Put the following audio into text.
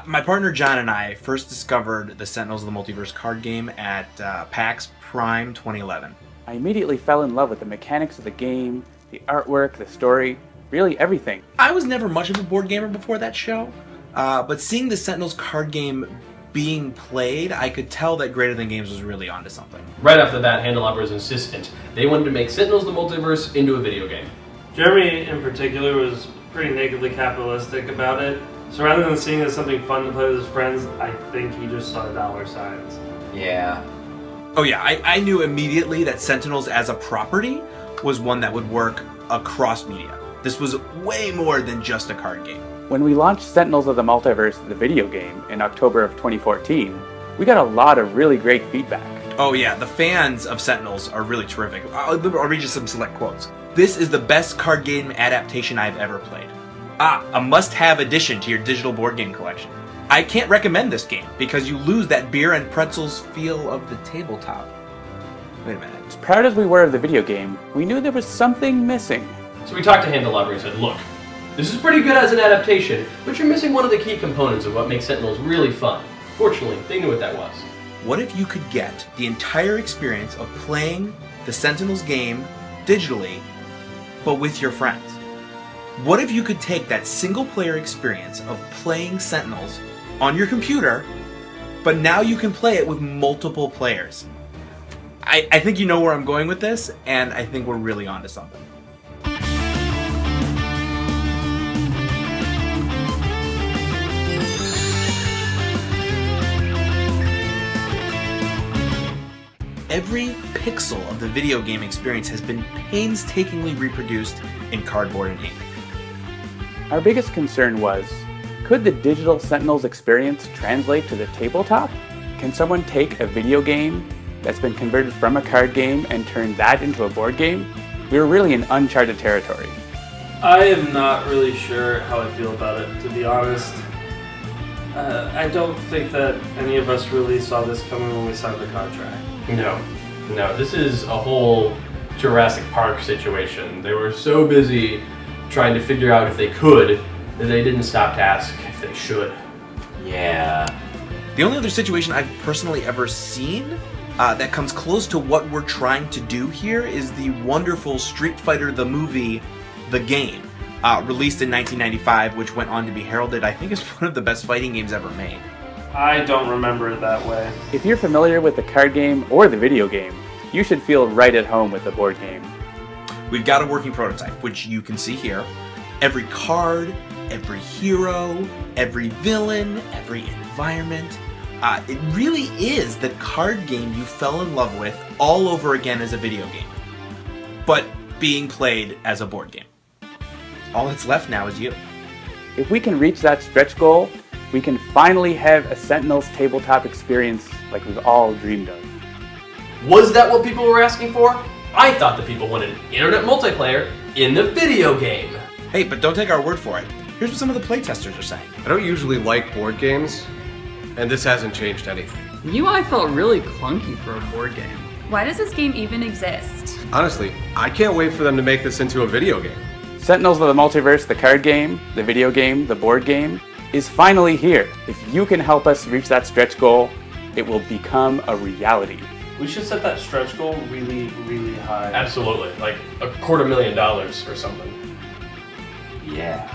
My partner John and I first discovered the Sentinels of the Multiverse card game at PAX Prime 2011. I immediately fell in love with the mechanics of the game, the artwork, the story, really everything. I was never much of a board gamer before that show, but seeing the Sentinels card game being played, I could tell that Greater Than Games was really onto something. Right off the bat, Handelabra was insistent. They wanted to make Sentinels of the Multiverse into a video game. Jeremy, in particular, was pretty nakedly capitalistic about it. So rather than seeing it as something fun to play with his friends, I think he just saw dollar signs. Yeah. Oh yeah, I knew immediately that Sentinels as a property was one that would work across media. This was way more than just a card game. When we launched Sentinels of the Multiverse, the video game, in October of 2014, we got a lot of really great feedback. Oh yeah, the fans of Sentinels are really terrific. I'll read you some select quotes. "This is the best card game adaptation I've ever played. A must-have addition to your digital board game collection. I can't recommend this game because you lose that beer and pretzels feel of the tabletop." Wait a minute. As proud as we were of the video game, we knew there was something missing. So we talked to Handelabra and said, look, this is pretty good as an adaptation, but you're missing one of the key components of what makes Sentinels really fun. Fortunately, they knew what that was. What if you could get the entire experience of playing the Sentinels game digitally, but with your friends? What if you could take that single-player experience of playing Sentinels on your computer, but now you can play it with multiple players? I think you know where I'm going with this, and I think we're really onto something. Every pixel of the video game experience has been painstakingly reproduced in cardboard and ink. Our biggest concern was, could the digital Sentinels experience translate to the tabletop? Can someone take a video game that's been converted from a card game and turn that into a board game? We were really in uncharted territory. I am not really sure how I feel about it, to be honest. I don't think that any of us really saw this coming when we signed the contract. No, this is a whole Jurassic Park situation. They were so busy trying to figure out if they could that they didn't stop to ask if they should. Yeah. The only other situation I've personally ever seen that comes close to what we're trying to do here is the wonderful Street Fighter the movie, The Game, released in 1995, which went on to be heralded, I think, as one of the best fighting games ever made. I don't remember it that way. If you're familiar with the card game or the video game, you should feel right at home with the board game. We've got a working prototype, which you can see here. Every card, every hero, every villain, every environment. It really is the card game you fell in love with all over again as a video game, but being played as a board game. All that's left now is you. If we can reach that stretch goal, we can finally have a Sentinels tabletop experience like we've all dreamed of. Was that what people were asking for? I thought the people wanted internet multiplayer in the video game. Hey, but don't take our word for it. Here's what some of the playtesters are saying. I don't usually like board games, and this hasn't changed anything. The UI felt really clunky for a board game. Why does this game even exist? Honestly, I can't wait for them to make this into a video game. Sentinels of the Multiverse, the card game, the video game, the board game, is finally here. If you can help us reach that stretch goal, it will become a reality. We should set that stretch goal really, really high. Absolutely, like $250,000 or something. Yeah.